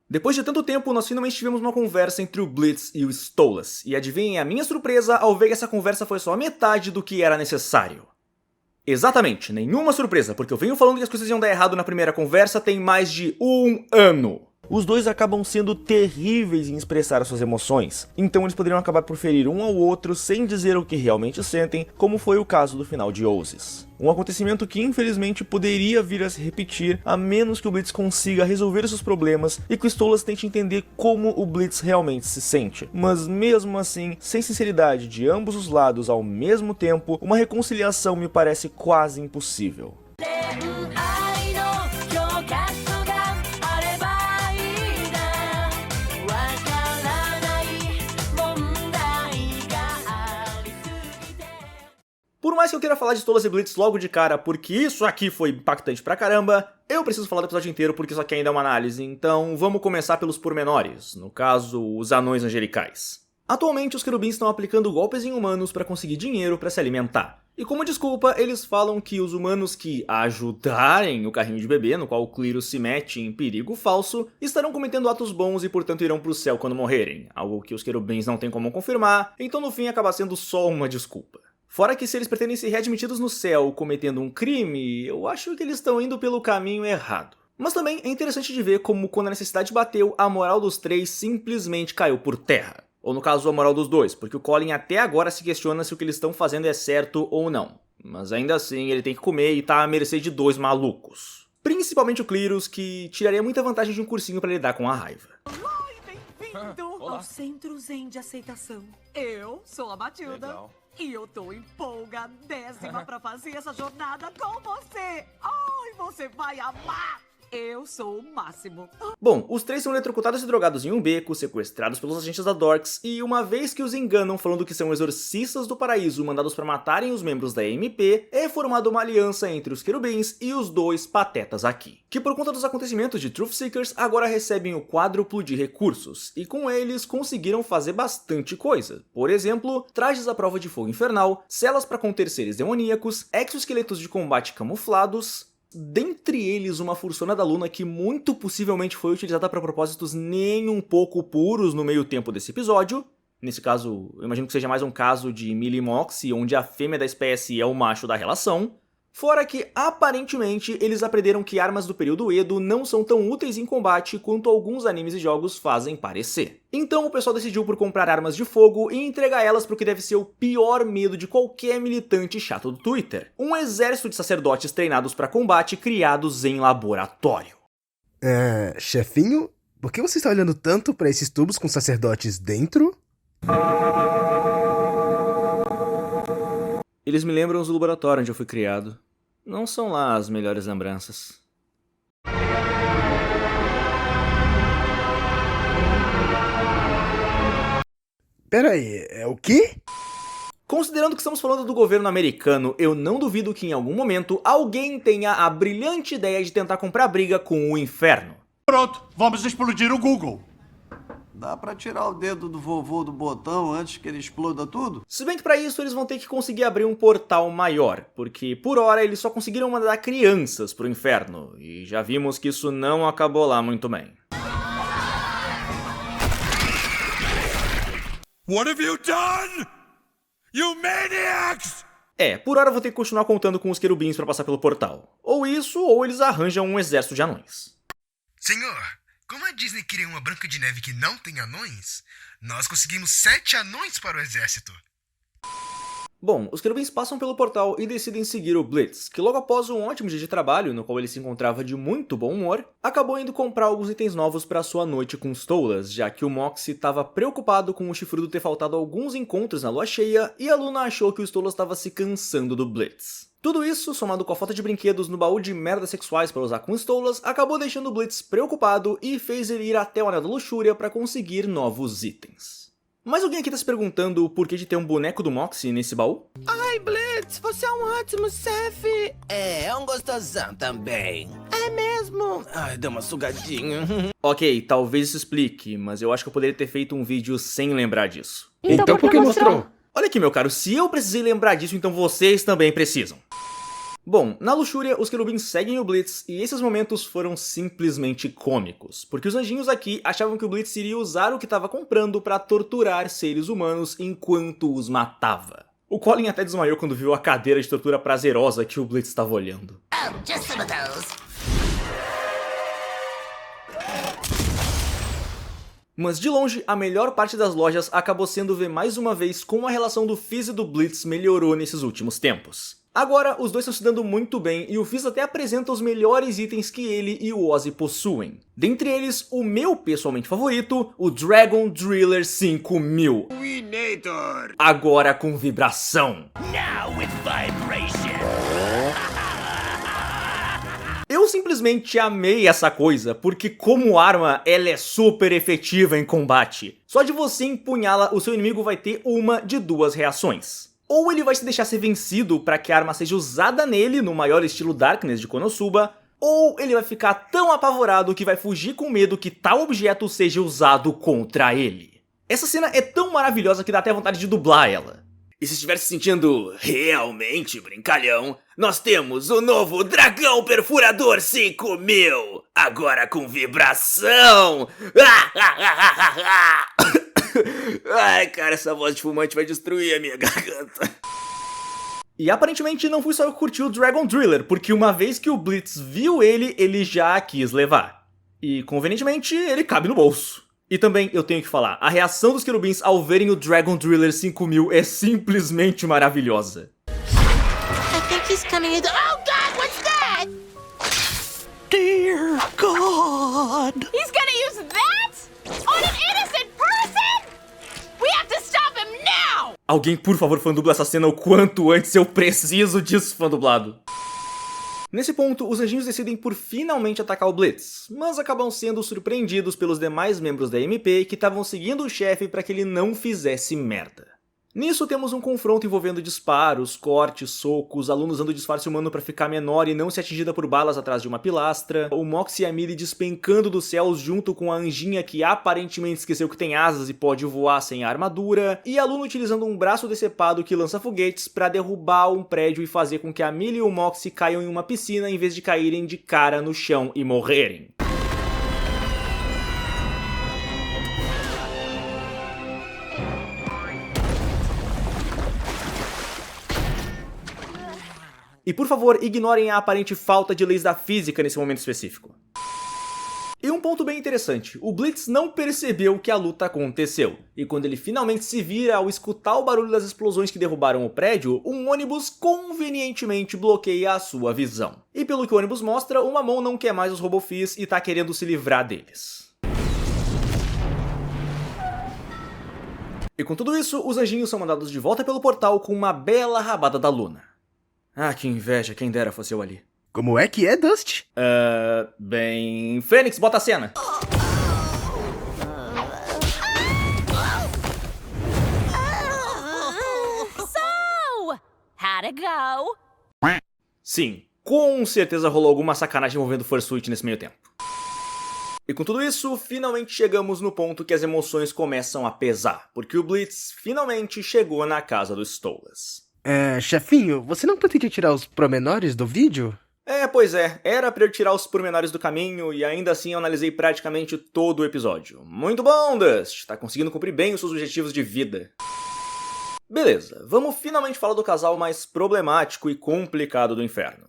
Depois de tanto tempo, nós finalmente tivemos uma conversa entre o Blitz e o Stolas, e adivinhem a minha surpresa ao ver que essa conversa foi só a metade do que era necessário. Exatamente, nenhuma surpresa, porque eu venho falando que as coisas iam dar errado na primeira conversa tem mais de um ano. Os dois acabam sendo terríveis em expressar suas emoções, então eles poderiam acabar por ferir um ao outro sem dizer o que realmente sentem, como foi o caso do final de Oasis. Um acontecimento que infelizmente poderia vir a se repetir, a menos que o Blitz consiga resolver seus problemas e que o Stolas tente entender como o Blitz realmente se sente. Mas mesmo assim, sem sinceridade de ambos os lados ao mesmo tempo, uma reconciliação me parece quase impossível. Por mais que eu queira falar de Stolas e Blitz logo de cara, porque isso aqui foi impactante pra caramba, eu preciso falar do episódio inteiro porque isso aqui ainda é uma análise, então vamos começar pelos pormenores, no caso, os anões angelicais. Atualmente, os querubins estão aplicando golpes em humanos para conseguir dinheiro para se alimentar. E como desculpa, eles falam que os humanos que ajudarem o carrinho de bebê, no qual o Clearo se mete em perigo falso, estarão cometendo atos bons e portanto irão pro céu quando morrerem, algo que os querubins não têm como confirmar, então no fim acaba sendo só uma desculpa. Fora que se eles pretendem ser readmitidos no céu cometendo um crime, eu acho que eles estão indo pelo caminho errado. Mas também é interessante de ver como quando a necessidade bateu, a moral dos três simplesmente caiu por terra. Ou no caso, a moral dos dois, porque o Colin até agora se questiona se o que eles estão fazendo é certo ou não. Mas ainda assim, ele tem que comer e tá à mercê de dois malucos. Principalmente o Clearus, que tiraria muita vantagem de um cursinho pra lidar com a raiva. Bem-vindo ao Centro Zen de Aceitação. Eu sou a Matilda. Legal. E eu tô empolgadésima pra fazer essa jornada com você. Ai, você vai amar. Eu sou o máximo. Bom, os três são eletrocutados e drogados em um beco, sequestrados pelos agentes da Dorks, e uma vez que os enganam falando que são exorcistas do paraíso mandados para matarem os membros da MP, é formada uma aliança entre os querubins e os dois patetas aqui, que por conta dos acontecimentos de Truth Seekers agora recebem o quádruplo de recursos, e com eles conseguiram fazer bastante coisa. Por exemplo, trajes à prova de fogo infernal, celas para conter seres demoníacos, exoesqueletos de combate camuflados, dentre eles uma Fursona da Luna que muito possivelmente foi utilizada para propósitos nem um pouco puros no meio tempo desse episódio. Nesse caso, eu imagino que seja mais um caso de Millie Moxie, onde a fêmea da espécie é o macho da relação. Fora que, aparentemente, eles aprenderam que armas do período Edo não são tão úteis em combate quanto alguns animes e jogos fazem parecer. Então o pessoal decidiu por comprar armas de fogo e entregar elas para o que deve ser o pior medo de qualquer militante chato do Twitter: um exército de sacerdotes treinados para combate criados em laboratório. Chefinho, por que você está olhando tanto para esses tubos com sacerdotes dentro? Eles me lembram do laboratório onde eu fui criado. Não são lá as melhores lembranças. Pera aí, é o quê? Considerando que estamos falando do governo americano, eu não duvido que em algum momento alguém tenha a brilhante ideia de tentar comprar briga com o inferno. Pronto, vamos explodir o Google. Dá pra tirar o dedo do vovô do botão antes que ele exploda tudo? Se bem que pra isso eles vão ter que conseguir abrir um portal maior, porque por hora eles só conseguiram mandar crianças pro inferno, e já vimos que isso não acabou lá muito bem. What have you done? You maniacs! Por hora eu vou ter que continuar contando com os querubins pra passar pelo portal. Ou isso, ou eles arranjam um exército de anões. Senhor, como a Disney queria uma Branca de Neve que não tem anões, nós conseguimos 7 anões para o exército. Bom, os querubins passam pelo portal e decidem seguir o Blitz, que logo após um ótimo dia de trabalho, no qual ele se encontrava de muito bom humor, acabou indo comprar alguns itens novos para sua noite com Stolas, já que o Moxie estava preocupado com o chifrudo ter faltado alguns encontros na lua cheia e a Luna achou que o Stolas estava se cansando do Blitz. Tudo isso, somado com a falta de brinquedos no baú de merdas sexuais para usar com Stolas, acabou deixando o Blitz preocupado e fez ele ir até o Anel da Luxúria para conseguir novos itens. Mas alguém aqui tá se perguntando o porquê de ter um boneco do Moxie nesse baú? Ai, Blitz, você é um ótimo chefe. É um gostosão também. É mesmo? Ai, dá uma sugadinha. Ok, talvez isso explique, mas eu acho que eu poderia ter feito um vídeo sem lembrar disso. Então por que mostrou? Olha aqui, meu caro, se eu precisei lembrar disso, então vocês também precisam. Bom, na luxúria, os querubins seguem o Blitz e esses momentos foram simplesmente cômicos, porque os anjinhos aqui achavam que o Blitz iria usar o que estava comprando para torturar seres humanos enquanto os matava. O Colin até desmaiou quando viu a cadeira de tortura prazerosa que o Blitz estava olhando. Oh, just some of those. Mas de longe, a melhor parte das lojas acabou sendo ver mais uma vez como a relação do Fizz e do Blitz melhorou nesses últimos tempos. Agora, os dois estão se dando muito bem e o Fizz até apresenta os melhores itens que ele e o Ozzy possuem. Dentre eles, o meu pessoalmente favorito, o Dragon Driller 5000. Winator! Agora com vibração. Now with vibration. Eu simplesmente amei essa coisa, porque como arma, ela é super efetiva em combate. Só de você empunhá-la, o seu inimigo vai ter uma de duas reações. Ou ele vai se deixar ser vencido para que a arma seja usada nele, no maior estilo Darkness de Konosuba, ou ele vai ficar tão apavorado que vai fugir com medo que tal objeto seja usado contra ele. Essa cena é tão maravilhosa que dá até vontade de dublar ela. E se estiver se sentindo realmente brincalhão, nós temos o novo Dragão Perfurador 5000, agora com vibração! Ai, cara, essa voz de fumante vai destruir a minha garganta. E aparentemente não fui só eu que curti o Dragon Driller, porque uma vez que o Blitz viu ele já quis levar. E convenientemente, ele cabe no bolso. E também eu tenho que falar, a reação dos querubins ao verem o Dragon Driller 5000 é simplesmente maravilhosa. I think he's coming in. Oh God, what's that? Dear God! He's gonna use that on an innocent person? We have to stop him now! Alguém, por favor, fandubla essa cena o quanto antes, eu preciso disso fandublado. Nesse ponto, os anjinhos decidem por finalmente atacar o Blitz, mas acabam sendo surpreendidos pelos demais membros da MP que estavam seguindo o chefe para que ele não fizesse merda. Nisso temos um confronto envolvendo disparos, cortes, socos, alunos usando disfarce humano para ficar menor e não ser atingida por balas atrás de uma pilastra, o Mox e a Millie despencando dos céus junto com a anjinha que aparentemente esqueceu que tem asas e pode voar sem a armadura, e aluno utilizando um braço decepado que lança foguetes para derrubar um prédio e fazer com que a Millie e o Mox caiam em uma piscina em vez de caírem de cara no chão e morrerem. E por favor, ignorem a aparente falta de leis da física nesse momento específico. E um ponto bem interessante, o Blitz não percebeu que a luta aconteceu, e quando ele finalmente se vira ao escutar o barulho das explosões que derrubaram o prédio, um ônibus convenientemente bloqueia a sua visão. E pelo que o ônibus mostra, o Mamon não quer mais os Robofizz e tá querendo se livrar deles. E com tudo isso, os anjinhos são mandados de volta pelo portal com uma bela rabada da Luna. Ah, que inveja, quem dera fosse eu ali. Como é que é, Dust? Bem... Fênix, bota a cena! So, how'd it go? Sim, com certeza rolou alguma sacanagem envolvendo Fursuit nesse meio tempo. E com tudo isso, finalmente chegamos no ponto que as emoções começam a pesar, porque o Blitz finalmente chegou na casa dos Stolas. Chefinho, você não pretende tirar os promenores do vídeo? Pois é, era pra eu tirar os pormenores do caminho e ainda assim eu analisei praticamente todo o episódio. Muito bom, Dust! Tá conseguindo cumprir bem os seus objetivos de vida. Beleza, vamos finalmente falar do casal mais problemático e complicado do inferno.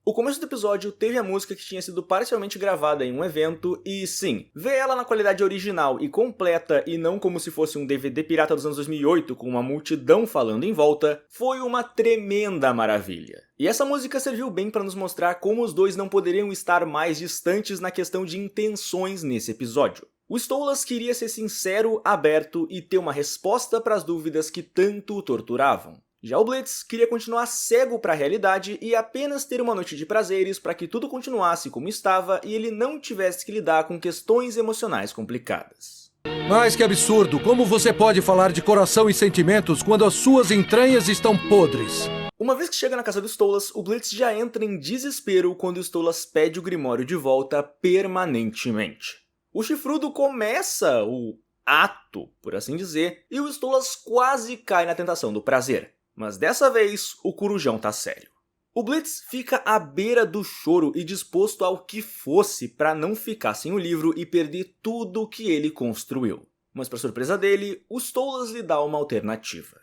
O começo do episódio teve a música que tinha sido parcialmente gravada em um evento e sim, ver ela na qualidade original e completa e não como se fosse um DVD pirata dos anos 2008 com uma multidão falando em volta, foi uma tremenda maravilha. E essa música serviu bem para nos mostrar como os dois não poderiam estar mais distantes na questão de intenções nesse episódio. O Stolas queria ser sincero, aberto e ter uma resposta para as dúvidas que tanto o torturavam. Já o Blitz queria continuar cego para a realidade e apenas ter uma noite de prazeres para que tudo continuasse como estava e ele não tivesse que lidar com questões emocionais complicadas. Mas que absurdo! Como você pode falar de coração e sentimentos quando as suas entranhas estão podres? Uma vez que chega na casa do Stolas, o Blitz já entra em desespero quando o Stolas pede o Grimório de volta permanentemente. O chifrudo começa o ato, por assim dizer, e o Stolas quase cai na tentação do prazer. Mas dessa vez, o Corujão tá sério. O Blitz fica à beira do choro e disposto ao que fosse para não ficar sem o livro e perder tudo o que ele construiu. Mas para surpresa dele, o Stolas lhe dá uma alternativa.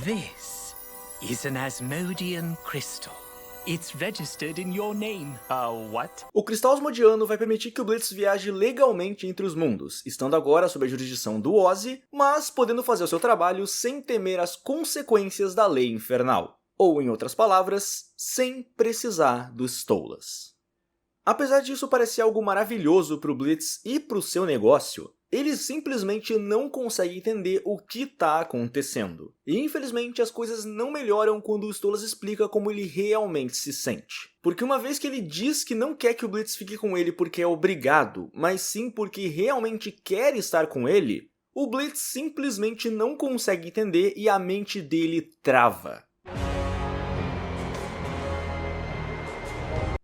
This is an Asmodean crystal. It's registered in your name. What? O cristal asmodiano vai permitir que o Blitz viaje legalmente entre os mundos, estando agora sob a jurisdição do Ozzy, mas podendo fazer o seu trabalho sem temer as consequências da lei infernal. Ou, em outras palavras, sem precisar do Stolas. Apesar disso parecer algo maravilhoso para o Blitz e para o seu negócio, ele simplesmente não consegue entender o que está acontecendo. E infelizmente as coisas não melhoram quando o Stolas explica como ele realmente se sente. Porque uma vez que ele diz que não quer que o Blitz fique com ele porque é obrigado, mas sim porque realmente quer estar com ele, o Blitz simplesmente não consegue entender e a mente dele trava.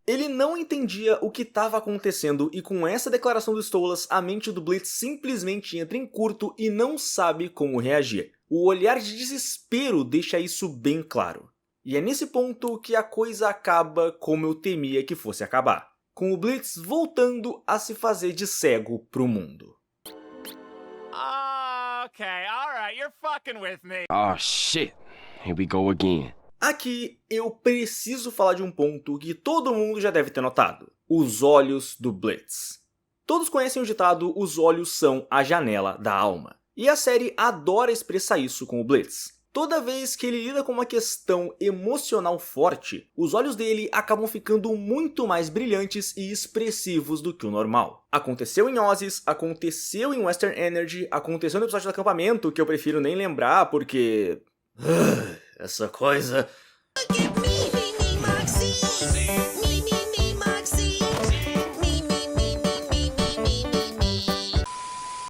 Ele não entendia o que estava acontecendo e com essa declaração do Stolas, a mente do Blitz simplesmente entra em curto e não sabe como reagir. O olhar de desespero deixa isso bem claro. E é nesse ponto que a coisa acaba como eu temia que fosse acabar, com o Blitz voltando a se fazer de cego pro mundo. Okay, alright, you're fucking with me. Oh shit, here we go again. Aqui eu preciso falar de um ponto que todo mundo já deve ter notado: os olhos do Blitz. Todos conhecem o ditado "os olhos são a janela da alma", e a série adora expressar isso com o Blitz. Toda vez que ele lida com uma questão emocional forte, os olhos dele acabam ficando muito mais brilhantes e expressivos do que o normal. Aconteceu em Ozzy, aconteceu em Western Energy, aconteceu no episódio do acampamento, que eu prefiro nem lembrar porque... essa coisa...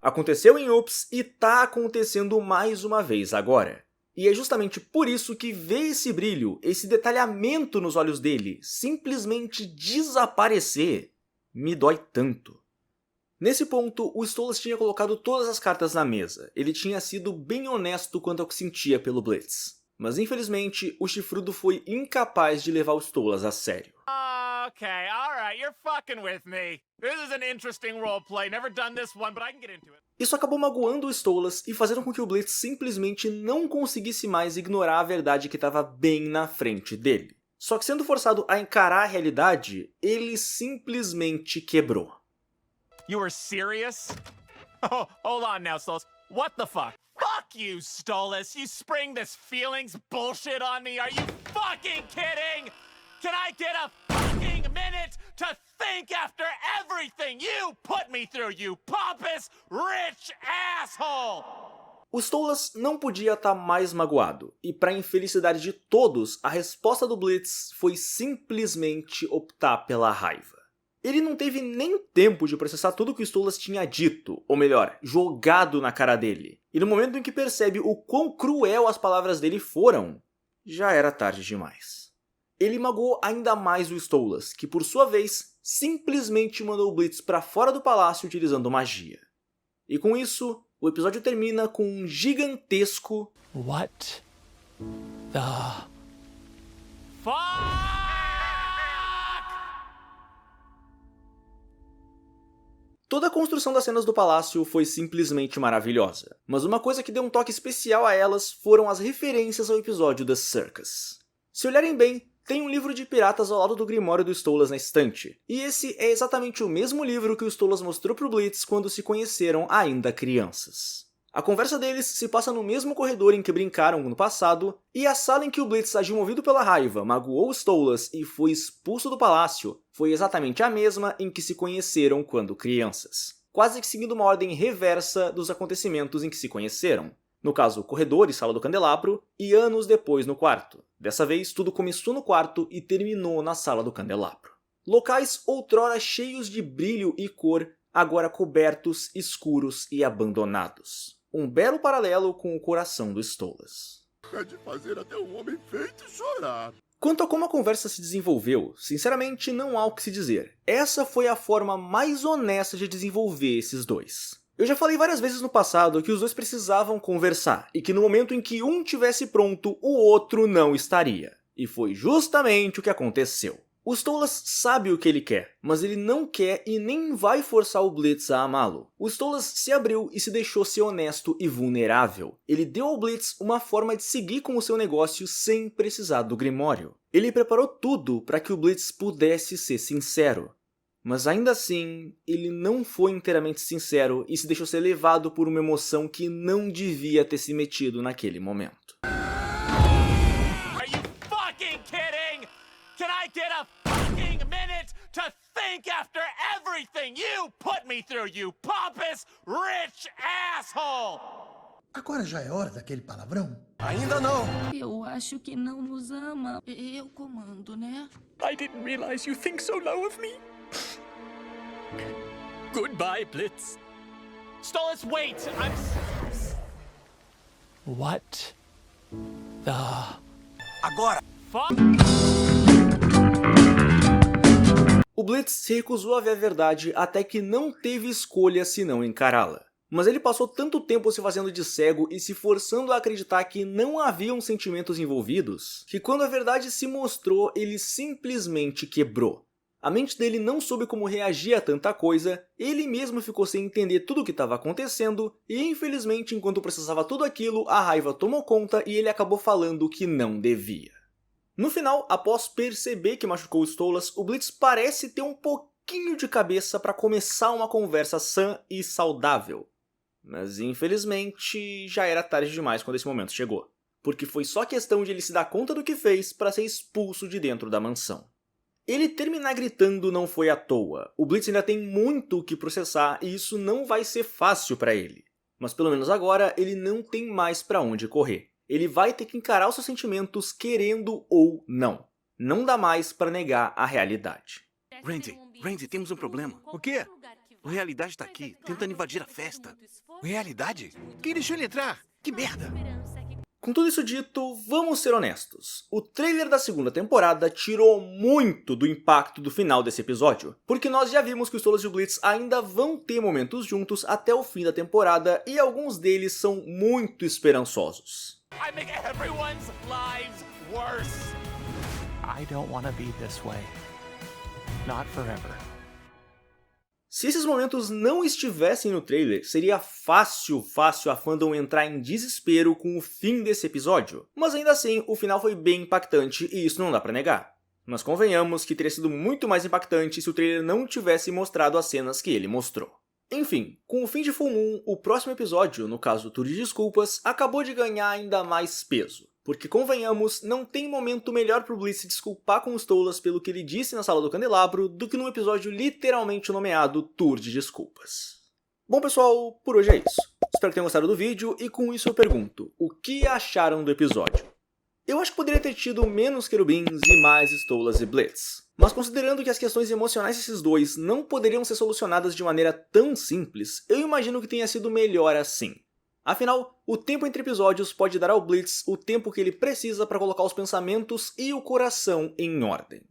Aconteceu em Oops e tá acontecendo mais uma vez agora. E é justamente por isso que ver esse brilho, esse detalhamento nos olhos dele, simplesmente desaparecer, me dói tanto. Nesse ponto, o Stolas tinha colocado todas as cartas na mesa. Ele tinha sido bem honesto quanto ao que sentia pelo Blitz. Mas infelizmente, o chifrudo foi incapaz de levar o Stolas a sério. Okay, alright, you're fucking with me. This is an interesting roleplay. Never done this one, but I can get into it. Isso acabou magoando o Stolas e fazendo com que o Blitz simplesmente não conseguisse mais ignorar a verdade que estava bem na frente dele. Só que sendo forçado a encarar a realidade, ele simplesmente quebrou. You were serious? Oh, hold on now, Stolas. What the fuck? Fuck you, Stolas! You spring this feelings bullshit on me? Are you fucking kidding? Can I get a fucking minute to think after everything you put me through, you pompous, rich asshole? O Stolas não podia estar mais magoado, e para infelicidade de todos, a resposta do Blitz foi simplesmente optar pela raiva. Ele não teve nem tempo de processar tudo o que o Stolas tinha dito, ou melhor, jogado na cara dele. E no momento em que percebe o quão cruel as palavras dele foram, já era tarde demais. Ele magoou ainda mais o Stolas, que por sua vez, simplesmente mandou o Blitz para fora do palácio utilizando magia. E com isso, o episódio termina com um gigantesco... What the... Fuck! Toda a construção das cenas do palácio foi simplesmente maravilhosa, mas uma coisa que deu um toque especial a elas foram as referências ao episódio The Circus. Se olharem bem, tem um livro de piratas ao lado do Grimório do Stolas na estante, e esse é exatamente o mesmo livro que o Stolas mostrou pro Blitz quando se conheceram ainda crianças. A conversa deles se passa no mesmo corredor em que brincaram no passado, e a sala em que o Blitz agiu movido pela raiva, magoou o Stolas e foi expulso do palácio foi exatamente a mesma em que se conheceram quando crianças, quase que seguindo uma ordem reversa dos acontecimentos em que se conheceram. No caso, corredor e sala do candelabro, e anos depois no quarto. Dessa vez, tudo começou no quarto e terminou na sala do candelabro. Locais outrora cheios de brilho e cor, agora cobertos, escuros e abandonados. Um belo paralelo com o coração do Stolas. É de fazer até um homem feito chorar. Quanto a como a conversa se desenvolveu, sinceramente não há o que se dizer. Essa foi a forma mais honesta de desenvolver esses dois. Eu já falei várias vezes no passado que os dois precisavam conversar, e que no momento em que um tivesse pronto, o outro não estaria. E foi justamente o que aconteceu. O Stolas sabe o que ele quer, mas ele não quer e nem vai forçar o Blitz a amá-lo. O Stolas se abriu e se deixou ser honesto e vulnerável. Ele deu ao Blitz uma forma de seguir com o seu negócio sem precisar do Grimório. Ele preparou tudo para que o Blitz pudesse ser sincero. Mas ainda assim, ele não foi inteiramente sincero e se deixou ser levado por uma emoção que não devia ter se metido naquele momento. Are you fucking kidding? Can I get a fucking minute to think after everything you put me through, you pompous, rich asshole? Agora já é hora daquele palavrão? Ainda não. Eu acho que não nos ama. Eu comando, né? I didn't realize you think so low of me. Goodbye, Blitz. Stolas, wait! What the... Agora! Fuck! O Blitz se recusou a ver a verdade até que não teve escolha senão encará-la. Mas ele passou tanto tempo se fazendo de cego e se forçando a acreditar que não haviam sentimentos envolvidos, que quando a verdade se mostrou, ele simplesmente quebrou. A mente dele não soube como reagir a tanta coisa, ele mesmo ficou sem entender tudo o que estava acontecendo, e infelizmente enquanto processava tudo aquilo, a raiva tomou conta e ele acabou falando o que não devia. No final, após perceber que machucou o Stolas, o Blitz parece ter um pouquinho de cabeça para começar uma conversa sã e saudável. Mas infelizmente já era tarde demais quando esse momento chegou, porque foi só questão de ele se dar conta do que fez para ser expulso de dentro da mansão. Ele terminar gritando não foi à toa, o Blitz ainda tem muito o que processar e isso não vai ser fácil para ele. Mas pelo menos agora ele não tem mais para onde correr. Ele vai ter que encarar os seus sentimentos querendo ou não. Não dá mais para negar a realidade. Randy, temos um problema. O quê? O Realidade tá aqui, tentando invadir a festa. Realidade? Quem deixou ele entrar? Que merda! Com tudo isso dito, vamos ser honestos. O trailer da segunda temporada tirou muito do impacto do final desse episódio, porque nós já vimos que o Stolas e o Blitz ainda vão ter momentos juntos até o fim da temporada e alguns deles são muito esperançosos. I make everyone's lives worse. I don't want to be this way. Not forever. Se esses momentos não estivessem no trailer, seria fácil a fandom entrar em desespero com o fim desse episódio. Mas ainda assim, o final foi bem impactante e isso não dá pra negar. Mas convenhamos que teria sido muito mais impactante se o trailer não tivesse mostrado as cenas que ele mostrou. Enfim, com o fim de Full Moon, o próximo episódio, no caso Tour de Desculpas, acabou de ganhar ainda mais peso. Porque, convenhamos, não tem momento melhor pro Blitz se desculpar com os Stolas pelo que ele disse na Sala do Candelabro do que num episódio literalmente nomeado Tour de Desculpas. Bom pessoal, por hoje é isso. Espero que tenham gostado do vídeo e com isso eu pergunto, o que acharam do episódio? Eu acho que poderia ter tido menos querubins e mais Stolas e Blitz. Mas considerando que as questões emocionais desses dois não poderiam ser solucionadas de maneira tão simples, eu imagino que tenha sido melhor assim. Afinal, o tempo entre episódios pode dar ao Blitz o tempo que ele precisa para colocar os pensamentos e o coração em ordem.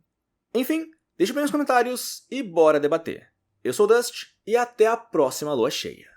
Enfim, deixe bem nos comentários e bora debater. Eu sou o Dust e até a próxima lua cheia.